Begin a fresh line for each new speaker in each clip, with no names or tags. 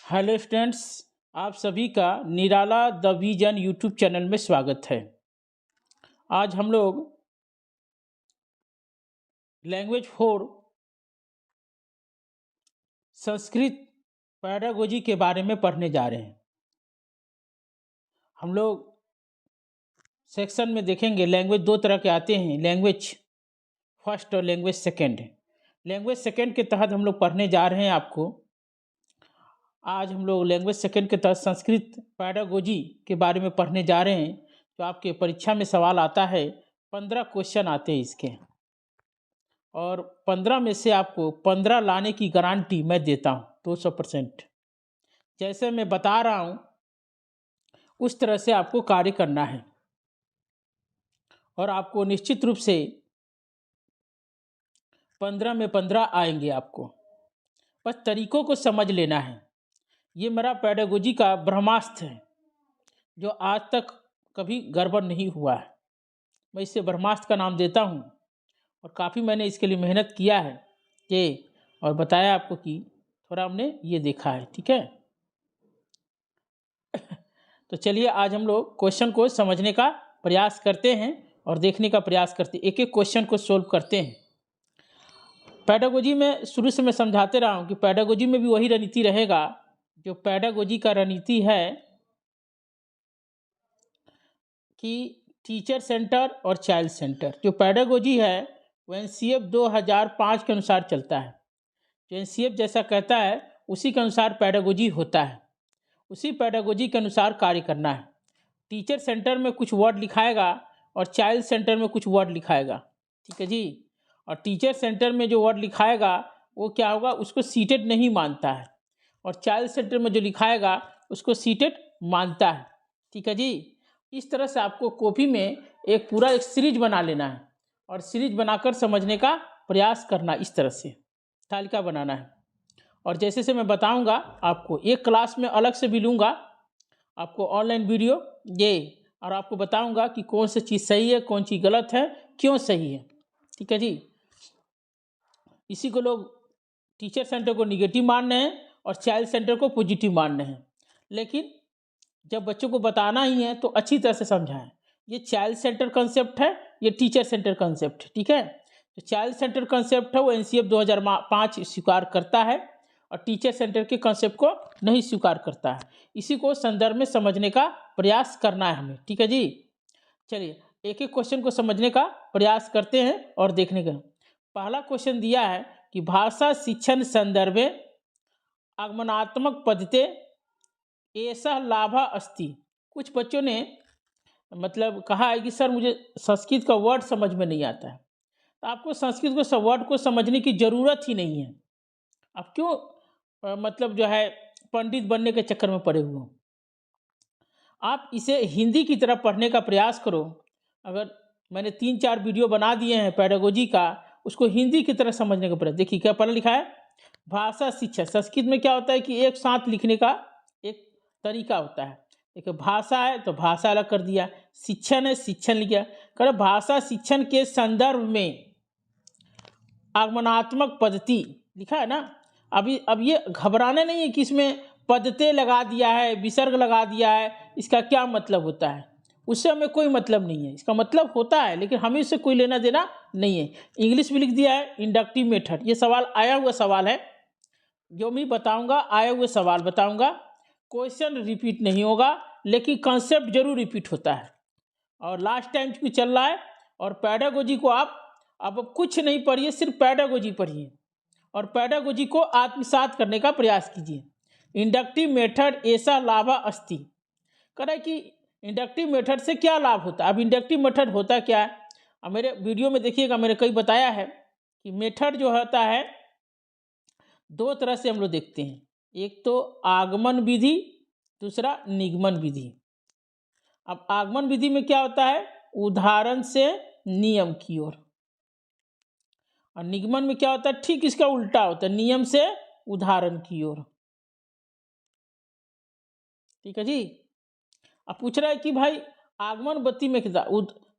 Hello students, आप सभी का निराला द विजन यूट्यूब चैनल में स्वागत है। आज हम लोग लैंग्वेज 4 संस्कृत पैडागोजी के बारे में पढ़ने जा रहे हैं। हम लोग सेक्शन में देखेंगे लैंग्वेज दो तरह के आते हैं, लैंग्वेज फर्स्ट और लैंग्वेज सेकंड। लैंग्वेज सेकंड के तहत हम लोग पढ़ने जा रहे हैं आपको। आज हम लोग लैंग्वेज सेकंड के तहत संस्कृत पैडागोजी के बारे में पढ़ने जा रहे हैं। तो आपके परीक्षा में सवाल आता है, 15 क्वेश्चन आते हैं इसके, और 15 में से आपको 15 लाने की गारंटी मैं देता हूँ 200%। जैसे मैं बता रहा हूँ उस तरह से आपको कार्य करना है और आपको निश्चित रूप से 15 में 15 आएंगे आपको। बस तरीकों को समझ लेना है। ये मेरा पैडागोजी का ब्रह्मास्त्र है जो आज तक कभी गड़बड़ नहीं हुआ है। मैं इसे ब्रह्मास्त्र का नाम देता हूँ और काफ़ी मैंने इसके लिए मेहनत किया है ये, और बताया आपको कि थोड़ा हमने ये देखा है। ठीक है, तो चलिए आज हम लोग क्वेश्चन को समझने का प्रयास करते हैं और देखने का प्रयास करते हैं, एक एक क्वेश्चन को सोल्व करते हैं। पैडागोजी में शुरू से मैं समझाते रहा हूँ कि पैडागोजी में भी वही रणनीति रहेगा जो पैडागोजी का रणनीति है कि टीचर सेंटर और चाइल्ड सेंटर। जो पैडागोजी है वो एनसीएफ 2005 के अनुसार चलता है। जो एनसीएफ जैसा कहता है उसी के अनुसार पैडागोजी होता है, उसी पैडागोजी के अनुसार कार्य करना है। टीचर सेंटर में कुछ वर्ड लिखाएगा और चाइल्ड सेंटर में कुछ वर्ड लिखाएगा। ठीक है जी, और टीचर सेंटर में जो वर्ड लिखाएगा वो क्या होगा, उसको सीटेड नहीं मानता है, और चाइल्ड सेंटर में जो लिखाएगा उसको सीटेड मानता है। ठीक है जी, इस तरह से आपको कॉपी में एक पूरा एक सीरीज बना लेना है और सीरीज बनाकर समझने का प्रयास करना। इस तरह से तालिका बनाना है, और जैसे से मैं बताऊंगा आपको, एक क्लास में अलग से भी लूँगा आपको ऑनलाइन वीडियो ये, और आपको बताऊंगा कि कौन सी चीज़ सही है कौन चीज़ गलत है, क्यों सही है। ठीक है जी, इसी को लोग टीचर सेंटर को निगेटिव मान रहे हैं और चाइल्ड सेंटर को पॉजिटिव मान रहे हैं। लेकिन जब बच्चों को बताना ही है तो अच्छी तरह से समझाएं। ये चाइल्ड सेंटर कंसेप्ट है, ये टीचर सेंटर कंसेप्ट है। ठीक है, तो चाइल्ड सेंटर कंसेप्ट है वो एनसीएफ 2005 स्वीकार करता है और टीचर सेंटर के कंसेप्ट को नहीं स्वीकार करता है। इसी को संदर्भ में समझने का प्रयास करना है हमें। ठीक है जी, चलिए एक एक क्वेश्चन को समझने का प्रयास करते हैं और देखने का। पहला क्वेश्चन दिया है कि भाषा शिक्षण संदर्भे आगमनात्मक पद्धति ऐसा लाभा अस्ति। कुछ बच्चों ने मतलब कहा है कि सर मुझे संस्कृत का वर्ड समझ में नहीं आता है। तो आपको संस्कृत को वर्ड को समझने की ज़रूरत ही नहीं है। आप क्यों मतलब जो है पंडित बनने के चक्कर में पड़े हुए हो। आप इसे हिंदी की तरह पढ़ने का प्रयास करो। अगर मैंने 3-4 वीडियो बना दिए हैं पैडागोजी का, उसको हिंदी की तरह समझने का प्रयास। देखिए क्या पढ़ा लिखा है, भाषा शिक्षा। संस्कृत में क्या होता है कि एक साथ लिखने का एक तरीका होता है। देखिए भाषा है तो भाषा अलग कर दिया, शिक्षण है शिक्षण लिख दिया। कर भाषा शिक्षण के संदर्भ में आगमनात्मक पद्धति लिखा है ना। अब ये घबराना नहीं है कि इसमें पद्धति लगा दिया है, विसर्ग लगा दिया है, इसका क्या मतलब होता है। उससे हमें कोई मतलब नहीं है। इसका मतलब होता है लेकिन हमें इससे कोई लेना देना नहीं है। इंग्लिश में लिख दिया है इंडक्टिव मेथड। ये सवाल आया हुआ सवाल है, जो मैं बताऊंगा आए हुए सवाल बताऊंगा। क्वेश्चन रिपीट नहीं होगा लेकिन कॉन्सेप्ट जरूर रिपीट होता है। और लास्ट टाइम भी चल रहा है। और पैडागोजी को आप अब कुछ नहीं पढ़िए, सिर्फ पैडागोजी पढ़िए और पैडागोजी को आत्मसात करने का प्रयास कीजिए। इंडक्टिव मेथड ऐसा लाभ अस्ति। करें कि इंडक्टिव मेथड से क्या लाभ होता है। अब इंडक्टिव मेथड होता क्या है, अब मेरे वीडियो में देखिएगा, मैंने कई बताया है कि मेथड जो होता है दो तरह से हम लोग देखते हैं। एक तो आगमन विधि, दूसरा निगमन विधि। अब आगमन विधि में क्या होता है, उदाहरण से नियम की ओर, और निगमन में क्या होता है, ठीक इसका उल्टा होता है, नियम से उदाहरण की ओर। ठीक है जी। अब पूछ रहा है कि भाई आगमन गति में क्या,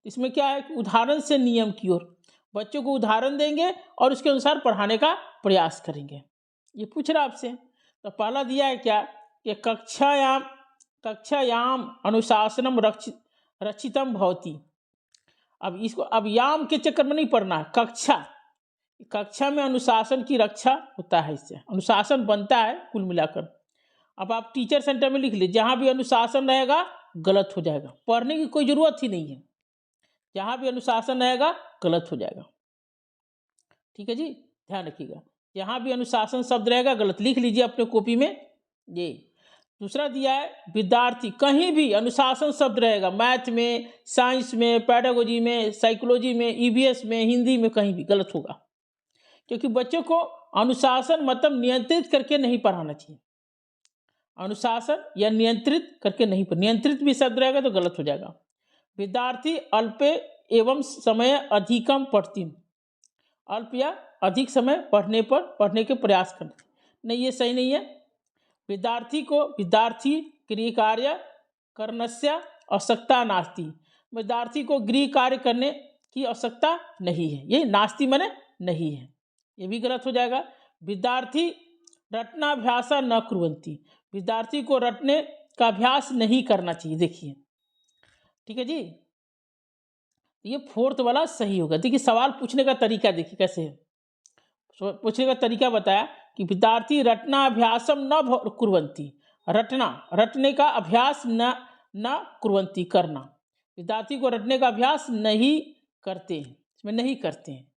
इसमें क्या है कि उदाहरण से नियम की ओर। बच्चों को उदाहरण देंगे और उसके अनुसार पढ़ाने का प्रयास करेंगे। ये पूछ रहा आपसे। तो पहला दिया है क्या कि कक्षायाम अनुशासनम रक्षितम भवति। अब इसको अब याम के चक्कर में नहीं पढ़ना है, कक्षा में अनुशासन की रक्षा होता है, इससे अनुशासन बनता है कुल मिलाकर। अब आप टीचर सेंटर में लिख लीजिए, जहाँ भी अनुशासन रहेगा गलत हो जाएगा, पढ़ने की कोई ज़रूरत ही नहीं है, जहाँ भी अनुशासन रहेगा गलत हो जाएगा। ठीक है जी, ध्यान रखिएगा, जहाँ भी अनुशासन शब्द रहेगा गलत लिख लीजिए अपने कॉपी में। ये दूसरा दिया है विद्यार्थी, कहीं भी अनुशासन शब्द रहेगा, मैथ में, साइंस में, पेडागोजी में, साइकोलॉजी में, ईवीएस में, हिंदी में, कहीं भी गलत होगा, क्योंकि बच्चों को अनुशासन मतलब नियंत्रित करके नहीं पढ़ाना चाहिए। अनुशासन या नियंत्रित करके नहीं, नियंत्रित भी शब्द रहेगा तो गलत हो जाएगा। विद्यार्थी अल्पे एवं समय अधिकम पढ़ती, अल्प या अधिक समय पढ़ने के प्रयास करना, नहीं, ये सही नहीं है। विद्यार्थी गृह कार्य करनस्य आवश्यकता नास्ति, विद्यार्थी को गृह कार्य करने की आवश्यकता नहीं है, ये नास्ति माने नहीं है, ये भी गलत हो जाएगा। विद्यार्थी रटनाभ्यास न कुर्वन्ति, विद्यार्थी को रटने का अभ्यास नहीं करना चाहिए। देखिए, ठीक है जी, ये फोर्थ वाला सही होगा। देखिए सवाल पूछने का तरीका देखिए कैसे है, पूछने का तरीका बताया कि विद्यार्थी रटनाभ्यासम न कुर्वन्ति, रटने का अभ्यास न कुर्वन्ति, करना, विद्यार्थी को रटने का अभ्यास नहीं करते हैं, इसमें नहीं करते हैं,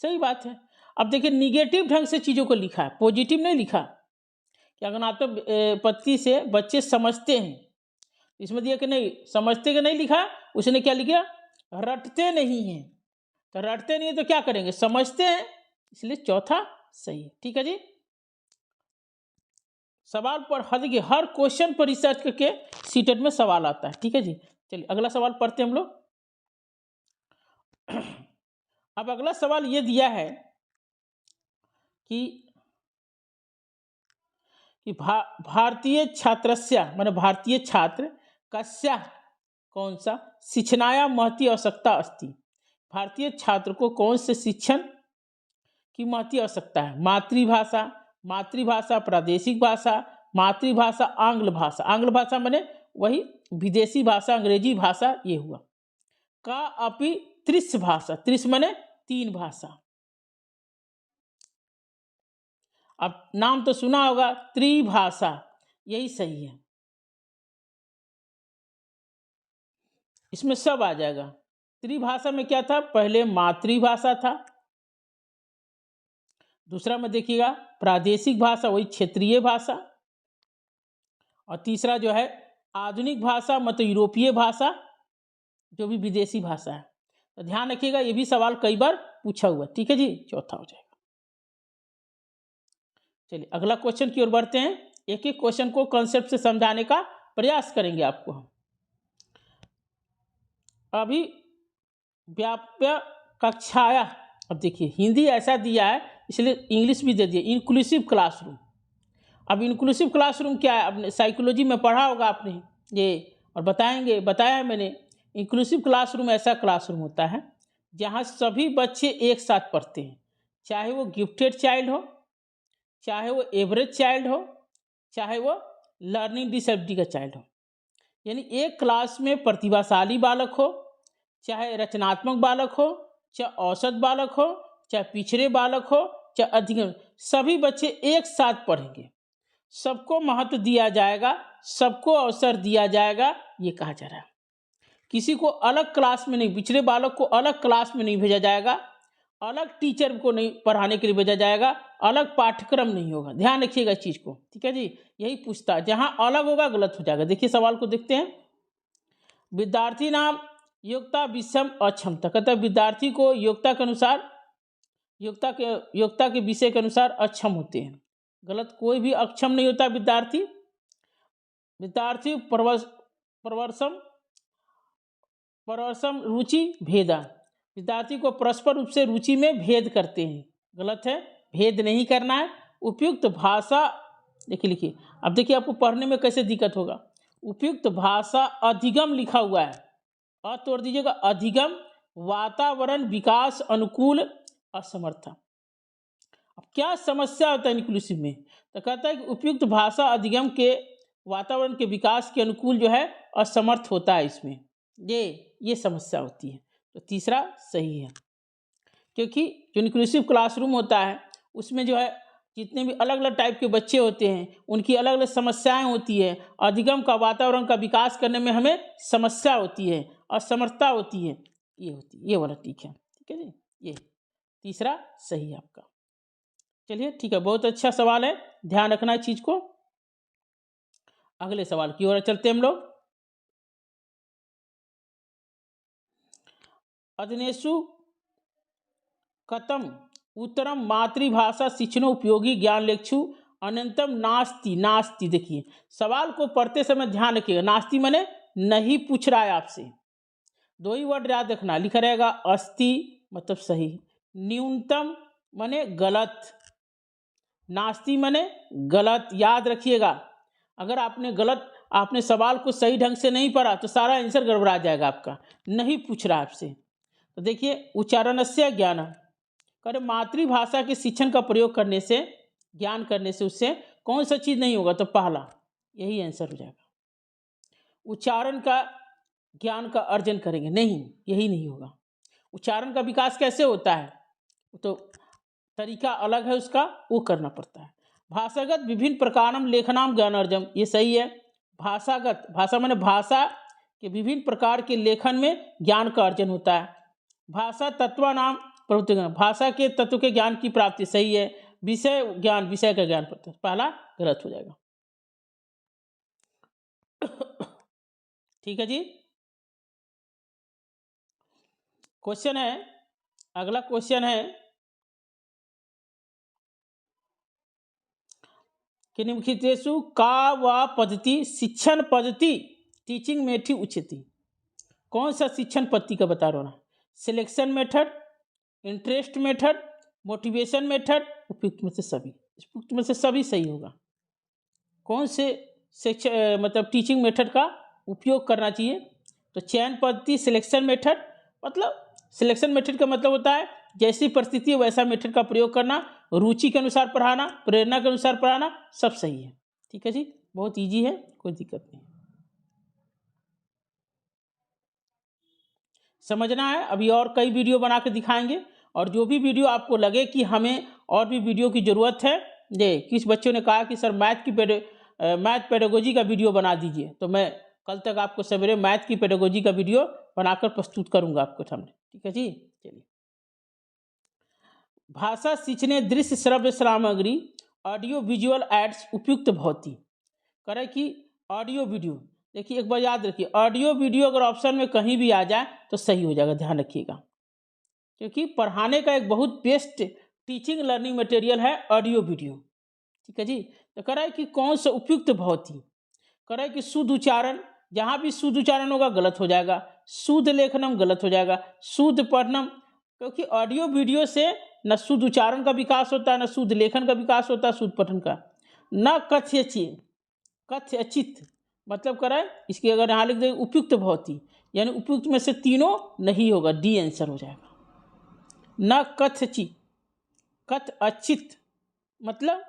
सही बात है। अब देखिए निगेटिव ढंग से चीज़ों को लिखा है, पॉजिटिव नहीं लिखा कि अग्नात्मक पत्ति से बच्चे समझते हैं, इसमें दिया कि नहीं समझते कि नहीं लिखा, उसने क्या लिखा, रटते नहीं हैं, तो रटते नहीं है तो क्या करेंगे, समझते हैं, इसलिए चौथा सही है। ठीक है जी, सवाल पर हर क्वेश्चन पर रिसर्च करके सीटेट में सवाल आता है। ठीक है जी, चलिए अगला सवाल पढ़ते हैं हम लोग। अब अगला सवाल ये दिया है कि भारतीय छात्रस्य माने भारतीय छात्र कस्या कौन सा शिक्षणाया महती आवश्यकता अस्ति, भारतीय छात्र को कौन से शिक्षण की महती आवश्यकता है, मातृभाषा, प्रादेशिक भाषा, मातृभाषा, आंग्ल भाषा, आंग्ल भाषा माने वही विदेशी भाषा, अंग्रेजी भाषा, ये हुआ। का अपि त्रिश भाषा, त्रिश माने 3 भाषा, अब नाम तो सुना होगा त्रिभाषा, यही सही है, इसमें सब आ जाएगा। त्रिभाषा में क्या था, पहले मातृभाषा था, दूसरा में देखिएगा प्रादेशिक भाषा, वही क्षेत्रीय भाषा, और तीसरा जो है आधुनिक भाषा मतलब यूरोपीय भाषा, जो भी विदेशी भाषा है। तो ध्यान रखिएगा, ये भी सवाल कई बार पूछा हुआ। ठीक है जी, चौथा हो जाएगा। चलिए अगला क्वेश्चन की ओर बढ़ते हैं, एक एक क्वेश्चन को कॉन्सेप्ट से समझाने का प्रयास करेंगे आपको हम। अभी व्याप्य कक्षाया, अब देखिए हिंदी ऐसा दिया है इसलिए इंग्लिश भी दे दिया, इंक्लूसिव क्लासरूम। अब इंक्लूसिव क्लासरूम क्या है, आपने साइकोलॉजी में पढ़ा होगा आपने ये, और बताया है मैंने। इंक्लूसिव क्लासरूम ऐसा क्लासरूम होता है जहाँ सभी बच्चे एक साथ पढ़ते हैं, चाहे वो गिफ्टेड चाइल्ड हो, चाहे वो एवरेज चाइल्ड हो, चाहे वो लर्निंग डिसेबिलिटी का चाइल्ड हो, यानी एक क्लास में प्रतिभाशाली बालक हो, चाहे रचनात्मक बालक हो, चाहे औसत बालक हो, चाहे पिछड़े बालक हो, चाहे अधिक, सभी बच्चे एक साथ पढ़ेंगे, सबको महत्व दिया जाएगा, सबको अवसर दिया जाएगा, ये कहा जा रहा है। किसी को अलग क्लास में नहीं, पिछड़े बालक को अलग क्लास में नहीं भेजा जाएगा, अलग टीचर को नहीं पढ़ाने के लिए भेजा जाएगा, अलग पाठ्यक्रम नहीं होगा, ध्यान रखिएगा इस चीज़ को। ठीक है जी, यही पूछता है, जहाँ अलग होगा गलत हो जाएगा। देखिए सवाल को देखते हैं, विद्यार्थी नाम योग्यता विषम अक्षमता, कहता है विद्यार्थी को योग्यता के अनुसार, योग्यता के विषय के अनुसार अक्षम होते हैं, गलत, कोई भी अक्षम नहीं होता विद्यार्थी। परवरसम रुचि भेदा, विद्यार्थी को परस्पर रूप से रुचि में भेद करते हैं, गलत है, भेद नहीं करना है। उपयुक्त भाषा, देखिए लिखिए, अब देखिए आपको पढ़ने में कैसे दिक्कत होगा, उपयुक्त भाषा अधिगम लिखा हुआ है, तोड़ दीजिएगा, अधिगम वातावरण विकास अनुकूल असमर्था। अब क्या समस्या होता है इंक्लूसिव में? तो कहता है कि उपयुक्त भाषा अधिगम के वातावरण के विकास के अनुकूल जो है असमर्थ होता है इसमें, ये समस्या होती है। तो तीसरा सही है, क्योंकि जो इंक्लूसिव क्लासरूम होता है उसमें जो है जितने भी अलग अलग टाइप के बच्चे होते हैं उनकी अलग अलग समस्याएं होती है, अधिगम का वातावरण का विकास करने में हमें समस्या होती है, असमर्थता होती है, ये होती है, ये वाला ठीक है जी, ये तीसरा सही है आपका। चलिए ठीक है, बहुत अच्छा सवाल है, ध्यान रखना इस चीज को। अगले सवाल की ओर चलते हैं हम लोग। अदनेशु कथम उत्तरम मातृभाषा शिक्षणो उपयोगी ज्ञान लेक्षु अनंतम नास्ति। नास्ति देखिए सवाल को पढ़ते समय ध्यान रखिएगा, नास्ति माने नहीं पूछ रहा है आपसे, दो ही वर्ड याद रखना, लिखा रहेगा अस्ति मतलब सही, न्यूनतम माने गलत, नास्ति माने गलत, याद रखिएगा। अगर आपने सवाल को सही ढंग से नहीं पढ़ा तो सारा आंसर गड़बड़ा जाएगा आपका, नहीं पूछ रहा आपसे। तो देखिए उच्चारणस्य ज्ञान करे, मातृभाषा के शिक्षण का प्रयोग करने से, ज्ञान करने से उससे कौन सा चीज नहीं होगा? तो पहला यही आंसर हो जाएगा, उच्चारण का ज्ञान का अर्जन करेंगे, नहीं यही नहीं होगा। उच्चारण का विकास कैसे होता है तो तरीका अलग है उसका, वो करना पड़ता है। भाषागत विभिन्न प्रकारम लेखनाम ज्ञानार्जम, ये सही है। भाषागत, भाषा माने भाषा के विभिन्न प्रकार के लेखन में ज्ञान का अर्जन होता है। भाषा तत्वानाम प्रवृत्ति, भाषा के तत्व के ज्ञान की प्राप्ति, सही है। विषय ज्ञान, विषय का ज्ञान पड़ता है, पहला गलत हो जाएगा। ठीक है जी। क्वेश्चन है, अगला क्वेश्चन है कि निम्नलिखितेषु का व पद्धति शिक्षण पद्धति टीचिंग मेथड उच्यते, कौन सा शिक्षण पद्धति का बता रहा हूँ? Selection method, interest method, motivation method, उपयुक्त में से सभी, उपयुक्त में से सभी सही होगा। कौन से शिक्षण मतलब टीचिंग मेथड का उपयोग करना चाहिए? तो चयन पद्धति, सिलेक्शन मेथड, मतलब सिलेक्शन मेथड का मतलब होता है जैसी परिस्थिति वैसा मेथड का प्रयोग करना, रुचि के अनुसार पढ़ाना, प्रेरणा के अनुसार पढ़ाना, सब सही है। ठीक है जी, बहुत इजी है, कोई दिक्कत नहीं। समझना है, अभी और कई वीडियो बना के दिखाएंगे, और जो भी वीडियो आपको लगे कि हमें और भी वीडियो की ज़रूरत है, ये किस बच्चों ने कहा कि सर मैथ पेडागोजी का वीडियो बना दीजिए, तो मैं कल तक आपको सवेरे मैथ की पेडागोजी का वीडियो बनाकर प्रस्तुत करूंगा आपको सामने। ठीक है जी, चलिए। भाषा सीखने दृश्य श्रव्य सामग्री ऑडियो विजुअल एड्स उपयुक्त भौती, करे कि ऑडियो वीडियो, देखिए एक बार याद रखिए, ऑडियो वीडियो अगर ऑप्शन में कहीं भी आ जाए तो सही हो जाएगा, ध्यान रखिएगा, क्योंकि पढ़ाने का एक बहुत बेस्ट टीचिंग लर्निंग मटेरियल है ऑडियो वीडियो। ठीक है जी। तो कह रहा है कि कौन सा उपयुक्त भौती, कह रहा है कि शुद्ध उच्चारण, जहाँ भी शुद्ध उच्चारण होगा गलत हो जाएगा, शुद्ध लेखनम गलत हो जाएगा, शुद्ध पठनम, क्योंकि ऑडियो वीडियो से न शुद्ध उच्चारण का विकास होता है, न शुद्ध लेखन का विकास होता है, शुद्ध पठन का, न कथ्यचित, मतलब कर रहा है इसकी अगर यहाँ लिख दे उपयुक्त भौती, यानी उपयुक्त में से तीनों नहीं होगा, डी आंसर हो जाएगा। न कथ अचित, मतलब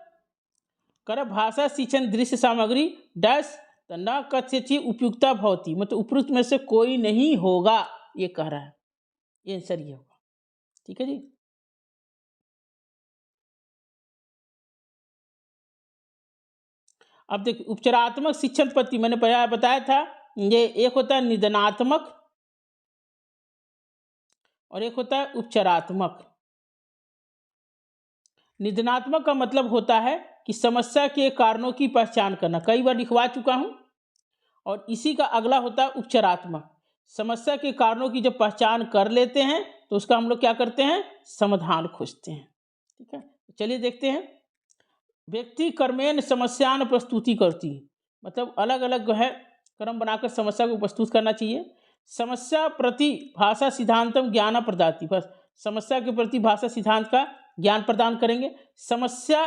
कर भाषा शिक्षण दृश्य सामग्री डैश, तो न कथ्यची उपयुक्ता भवती, मतलब उपयुक्त में से कोई नहीं होगा, ये कह रहा है, ये आंसर ये होगा। ठीक है जी। अब देखिए उपचारात्मक शिक्षण पद्धति मैंने बताया था, ये एक होता है निदानात्मक और एक होता है उपचारात्मक। निदानात्मक का मतलब होता है कि समस्या के कारणों की पहचान करना, कई बार लिखवा चुका हूं, और इसी का अगला होता है उपचारात्मक। समस्या के कारणों की जब पहचान कर लेते हैं तो उसका हम लोग क्या करते हैं, समाधान खोजते हैं। ठीक है, चलिए देखते हैं। व्यक्ति क्रमेण समस्यान प्रस्तुति करती, मतलब अलग अलग जो है क्रम बनाकर समस्या को प्रस्तुत करना चाहिए। समस्या प्रति भाषा सिद्धांतम ज्ञान प्रदाति, बस समस्या के प्रति भाषा सिद्धांत का ज्ञान प्रदान करेंगे। समस्या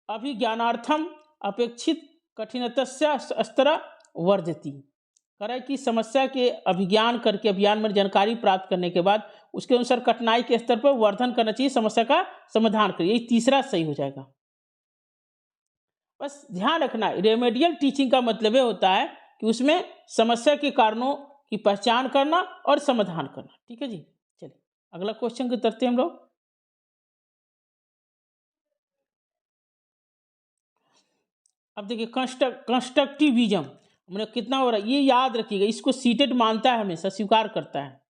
अभिज्ञानार्थम अपेक्षित कठिनतस्य स्तर वर्धति, कह रहा है कि समस्या के अभिज्ञान करके अभियान में जानकारी प्राप्त करने के बाद उसके अनुसार कठिनाई के स्तर पर वर्धन करना चाहिए, समस्या का समाधान करिए। ये तीसरा सही हो जाएगा। बस ध्यान रखना, रेमेडियल टीचिंग का मतलब ये होता है कि उसमें समस्या के कारणों की पहचान करना और समाधान करना। ठीक है जी, चलिए अगला क्वेश्चन की तरफ हम लोग। अब देखिए कंस्ट्रक्टिविज्म हमने कितना हो रहा है ये याद रखिएगा। इसको सीटेट मानता है, हमेशा स्वीकार करता है,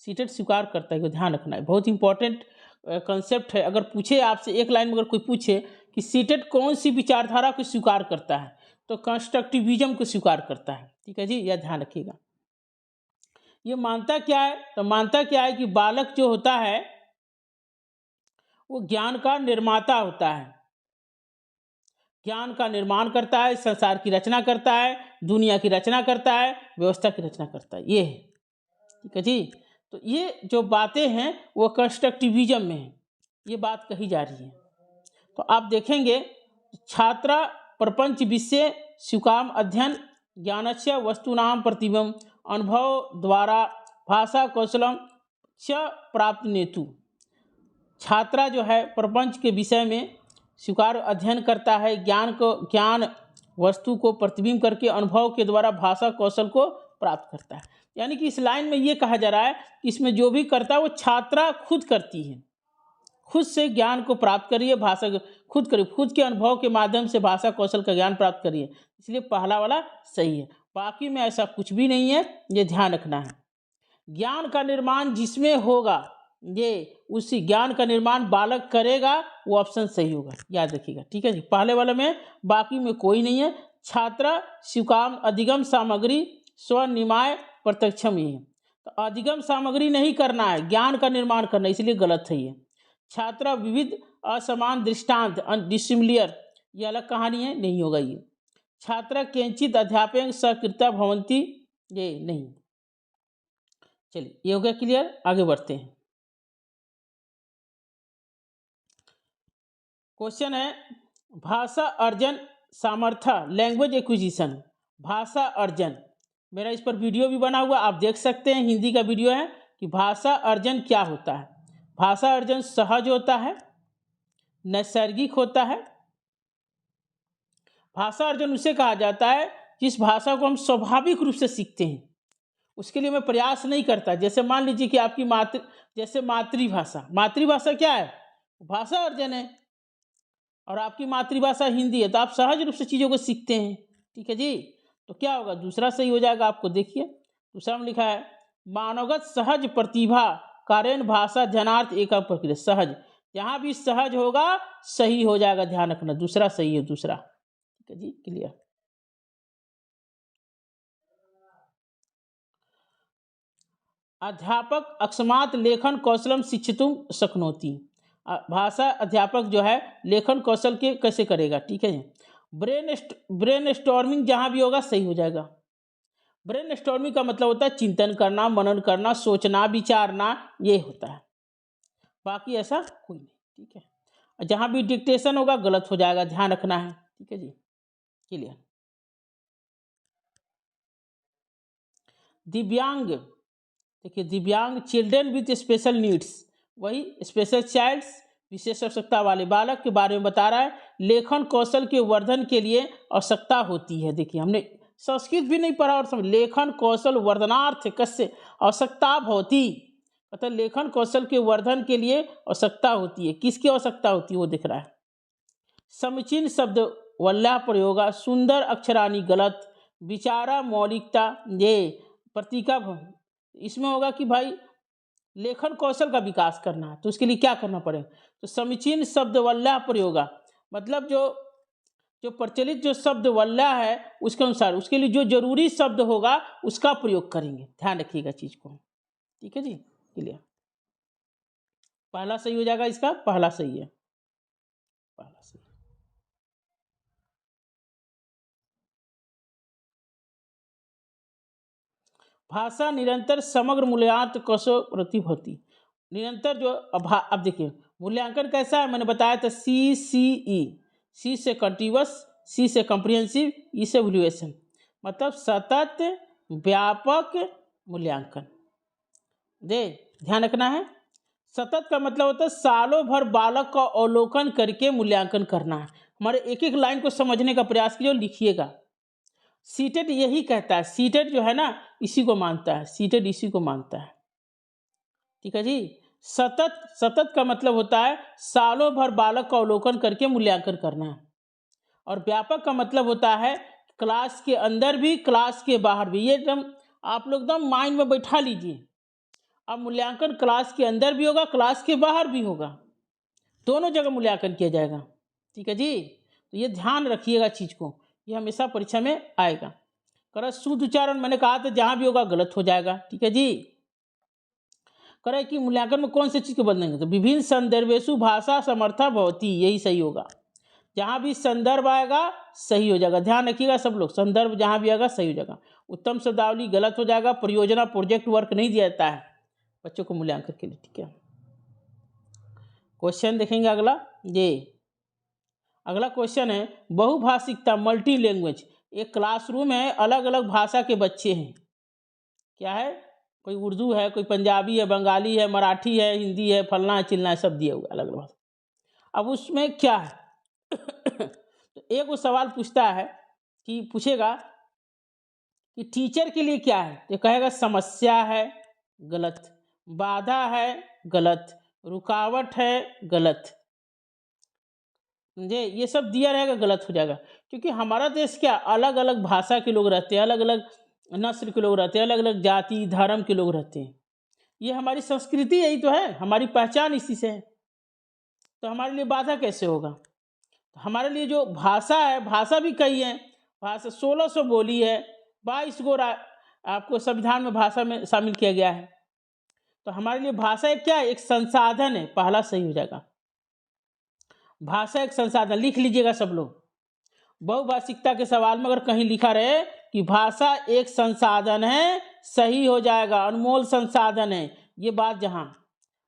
सीटेट स्वीकार करता है, को ध्यान रखना है। बहुत इंपॉर्टेंट कंसेप्ट है। अगर पूछे आपसे एक लाइन में, अगर कोई पूछे कि सीटेट कौन सी विचारधारा को स्वीकार करता है, तो कंस्ट्रक्टिविज्म को स्वीकार करता है। ठीक है जी, यह ध्यान रखिएगा। ये मानता क्या है, तो मानता क्या है कि बालक जो होता है वो ज्ञान का निर्माता होता है, ज्ञान का निर्माण करता है, संसार की रचना करता है, दुनिया की रचना करता है, व्यवस्था की रचना करता है, ये है। ठीक है जी, तो ये जो बातें हैं वो कंस्ट्रक्टिविज्म में है, ये बात कही जा रही है। तो आप देखेंगे छात्रा प्रपंच विषय स्वीकाम अध्ययन ज्ञानस्य वस्तूनां प्रतिबिंब अनुभव द्वारा भाषा कौशलम च प्राप्त नेतु। छात्रा जो है प्रपंच के विषय में स्वीकार अध्ययन करता है, ज्ञान वस्तु को प्रतिबिंब करके अनुभव के द्वारा भाषा कौशल को प्राप्त करता है। यानी कि इस लाइन में ये कहा जा रहा है कि इसमें जो भी करता है वो छात्रा खुद करती है, खुद से ज्ञान को प्राप्त करिए, भाषा खुद करिए, खुद के अनुभव के माध्यम से भाषा कौशल का ज्ञान प्राप्त करिए। इसलिए पहला वाला सही है, बाकी में ऐसा कुछ भी नहीं है, ये ध्यान रखना है। ज्ञान का निर्माण जिसमें होगा, ये उसी ज्ञान का निर्माण बालक करेगा, वो ऑप्शन सही होगा, याद रखिएगा। ठीक है जी, पहले वाले में, बाकी में कोई नहीं है। छात्रा स्वीकाम अधिगम सामग्री स्वनिमाय प्रत्यक्षम ही है, तो अधिगम सामग्री नहीं करना है, ज्ञान का निर्माण करना, इसलिए गलत है ये। छात्रा विविध असमान दृष्टांत डिसिमिलियर, ये अलग कहानी है, नहीं होगा ये। छात्रा किंचित अध्यापक सकृता भवंती, ये नहीं। चलिए ये हो गया क्लियर, आगे बढ़ते हैं। क्वेश्चन है भाषा अर्जन सामर्थ्य लैंग्वेज एक्विजिशन। भाषा अर्जन, मेरा इस पर वीडियो भी बना हुआ, आप देख सकते हैं, हिंदी का वीडियो है कि भाषा अर्जन क्या होता है। भाषा अर्जन सहज होता है, नैसर्गिक होता है। भाषा अर्जन उसे कहा जाता है जिस भाषा को हम स्वाभाविक रूप से सीखते हैं, उसके लिए मैं प्रयास नहीं करता। जैसे मान लीजिए कि आपकी मातृभाषा, मातृभाषा क्या है, भाषा अर्जन है, और आपकी मातृभाषा हिंदी है, तो आप सहज रूप से चीज़ों को सीखते हैं। ठीक है जी, तो क्या होगा, दूसरा सही हो जाएगा। आपको देखिए दूसरा में लिखा है मानवगत सहज प्रतिभा कारण भाषा जनार्थ एक प्रक्रिया सहज, जहाँ भी सहज होगा सही हो जाएगा, ध्यान रखना, दूसरा सही है, दूसरा। ठीक है जी, क्लियर। अध्यापक अकस्मात लेखन कौशलम शिक्षितुम शक्नोति। भाषा अध्यापक जो है लेखन कौशल के कैसे करेगा। ठीक है, ब्रेन स्टॉर्मिंग जहाँ भी होगा सही हो जाएगा। ब्रेन स्टॉर्मिंग का मतलब होता है चिंतन करना, मनन करना, सोचना, विचारना, ये होता है, बाकी ऐसा कोई नहीं। ठीक है, जहाँ भी डिक्टेशन होगा गलत हो जाएगा, ध्यान रखना है। ठीक है जी, क्लियर। दिव्यांग, देखिए दिव्यांग चिल्ड्रन विथ स्पेशल नीड्स, वही स्पेशल चाइल्ड्स, विशेष आवश्यकता वाले बालक के बारे में बता रहा है। लेखन कौशल के वर्धन के लिए आवश्यकता होती है। देखिए हमने संस्कृत भी नहीं पढ़ा और समझ, लेखन कौशल वर्धनार्थ कस्य आवश्यकता भवती, मतलब लेखन कौशल के वर्धन के लिए आवश्यकता होती है। किसकी आवश्यकता होती है वो दिख रहा है। समीचीन शब्द वल्लभ प्रयोगा, सुंदर अक्षरानी गलत, विचारा मौलिकता, ये प्रतीका, इसमें होगा कि भाई लेखन कौशल का विकास करना है, तो उसके लिए क्या करना पड़ेगा, तो समीचीन शब्द वल्लभ प्रयोगा, मतलब जो प्रचलित जो शब्द वल्लभ है उसके अनुसार, उसके लिए जो जरूरी शब्द होगा उसका प्रयोग करेंगे, ध्यान रखिएगा चीज को। ठीक है जी, क्लियर। पहला सही हो जाएगा, इसका पहला सही है, पहला सही। भाषा निरंतर समग्र मूल्यांकन कौशल प्रति होती, निरंतर जो अब देखिए मूल्यांकन कैसा है, मैंने बताया था CCE, सी से कंटिन्यूअस, सी से कॉम्प्रिहेंसिव, ई से इवैल्यूएशन, मतलब सतत व्यापक मूल्यांकन। ध्यान रखना है, सतत का मतलब होता है सालों भर बालक का अवलोकन करके मूल्यांकन करना है। हमारे एक एक लाइन को समझने का प्रयास कीजिए और लिखिएगा। सीटेट यही कहता है, सीटेट जो है ना इसी को मानता है, सीटेट इसी को मानता है। ठीक है जी। सतत का मतलब होता है सालों भर बालक का अवलोकन करके मूल्यांकन करना है। और व्यापक का मतलब होता है क्लास के अंदर भी क्लास के बाहर भी। ये एकदम आप लोग एकदम माइंड में बैठा लीजिए। अब मूल्यांकन क्लास के अंदर भी होगा, क्लास के बाहर भी होगा, दोनों जगह मूल्यांकन किया जाएगा। ठीक है जी। तो ये ध्यान रखिएगा चीज को, ये हमेशा परीक्षा में आएगा। कर शुद्ध उच्चारण मैंने कहा था जहां भी होगा गलत हो जाएगा। ठीक है जी। करे कि मूल्यांकन में कौन सी चीज को बदलेंगे, तो विभिन्न संदर्भेषु भाषा समर्था भवती, यही सही होगा। जहां भी संदर्भ आएगा सही हो जाएगा। ध्यान रखिएगा सब लोग, संदर्भ जहां भी आएगा सही हो जाएगा। उत्तम शब्दावली गलत हो जाएगा। परियोजना प्रोजेक्ट वर्क नहीं दिया जाता है बच्चों को मूल्यांकन के लिए। ठीक है, क्वेश्चन देखेंगे अगला। ये अगला क्वेश्चन है बहुभाषिकता, मल्टी लैंग्वेज। एक क्लासरूम है, अलग अलग भाषा के बच्चे हैं। क्या है, कोई उर्दू है, कोई पंजाबी है, बंगाली है, मराठी है, हिंदी है, फलना है चिलना है, सब दिया हुआ अलग अलग भाषा। अब उसमें क्या है तो एक वो सवाल पूछता है कि पूछेगा कि टीचर के लिए क्या है, तो कहेगा समस्या है, गलत। बाधा है, गलत। रुकावट है, गलत। समझे, ये सब दिया रहेगा गलत हो जाएगा। क्योंकि हमारा देश क्या, अलग अलग भाषा के लोग रहते हैं, अलग अलग नस्ल के लोग रहते हैं, अलग अलग जाति धर्म के लोग रहते हैं। ये हमारी संस्कृति यही तो है, हमारी पहचान इसी से है। तो हमारे लिए बाधा कैसे होगा। हमारे लिए जो भाषा है, भाषा भी कई है, भाषा 1600 बोली है, 22 गो आपको संविधान में भाषा में शामिल किया गया है। तो हमारे लिए भाषा एक क्या है, एक संसाधन है। पहला सही हो जाएगा, भाषा एक संसाधन। लिख लीजिएगा सब लोग, बहुभाषिकता के सवाल में अगर कहीं लिखा रहे कि भाषा एक संसाधन है, सही हो जाएगा, अनमोल संसाधन है। ये बात जहां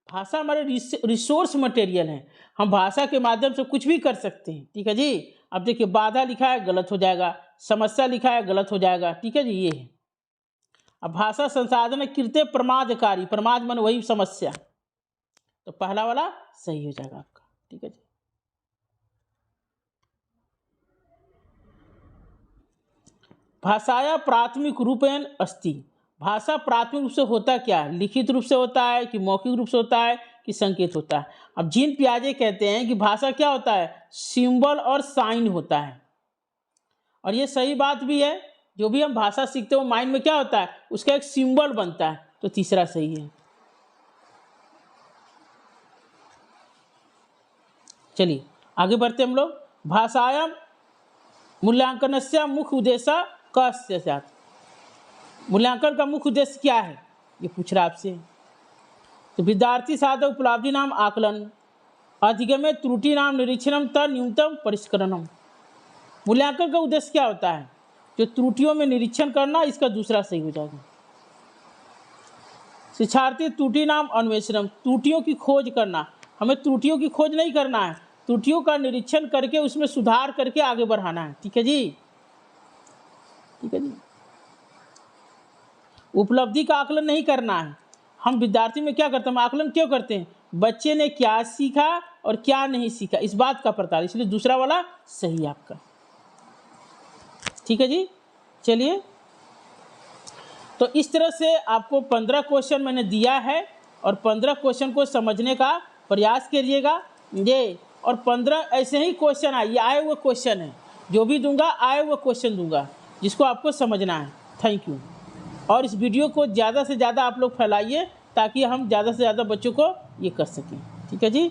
भाषा हमारे रिसोर्स मटेरियल है, हम भाषा के माध्यम से कुछ भी कर सकते हैं। ठीक है जी। अब देखिए बाधा लिखा है गलत हो जाएगा, समस्या लिखा है गलत हो जाएगा। ठीक है जी, ये है। अब भाषा संसाधन है कृत्य प्रमादकारी, प्रमाद मन वही समस्या, तो पहला वाला सही हो जाएगा आपका। ठीक है जी। भाषाया प्राथमिक रूपेण अस्ति, भाषा प्राथमिक रूप से होता क्या है, लिखित रूप से होता है कि मौखिक रूप से होता है कि संकेत होता है। अब जीन पियाजे कहते हैं कि भाषा क्या होता है, सिंबल और साइन होता है। और ये सही बात भी है, जो भी हम भाषा सीखते हो माइंड में क्या होता है, उसका एक सिंबल बनता है। तो तीसरा सही है। चलिए आगे बढ़ते हम लोग। भाषायाम मूल्यांकनस्य मुख्य उद्देश्य कस्य स्यात्, मूल्यांकन का मुख्य उद्देश्य क्या है, ये पूछ रहा आपसे। तो विद्यार्थी साधक उपलब्धि नाम आकलन, अधिगम्य त्रुटि नाम निरीक्षणम तद न्यूनतम परिष्करणम। मूल्यांकन का उद्देश्य क्या होता है, जो त्रुटियों में निरीक्षण करना, इसका दूसरा सही हो जाएगा। शिक्षार्थी त्रुटि नाम अन्वेषणम, त्रुटियों की खोज करना। हमें त्रुटियों की खोज नहीं करना है, त्रुटियों का निरीक्षण करके उसमें सुधार करके आगे बढ़ाना है। ठीक है जी। ठीक है जी। उपलब्धि का आकलन नहीं करना है। हम विद्यार्थी में क्या करते हैं, हम आकलन क्यों करते हैं, बच्चे ने क्या सीखा और क्या नहीं सीखा, इस बात का पड़ताल, इसलिए दूसरा वाला सही है आपका। ठीक है जी। चलिए, तो इस तरह से आपको 15 क्वेश्चन मैंने दिया है और 15 क्वेश्चन को समझने का प्रयास करिएगा ये। और 15 ऐसे ही क्वेश्चन ये आए हुए क्वेश्चन हैं, जो भी दूंगा आए हुए क्वेश्चन दूंगा, जिसको आपको समझना है। Thank you. और इस वीडियो को ज़्यादा से ज़्यादा आप लोग फैलाइए, ताकि हम ज़्यादा से ज़्यादा बच्चों को ये कर सकें। ठीक है जी।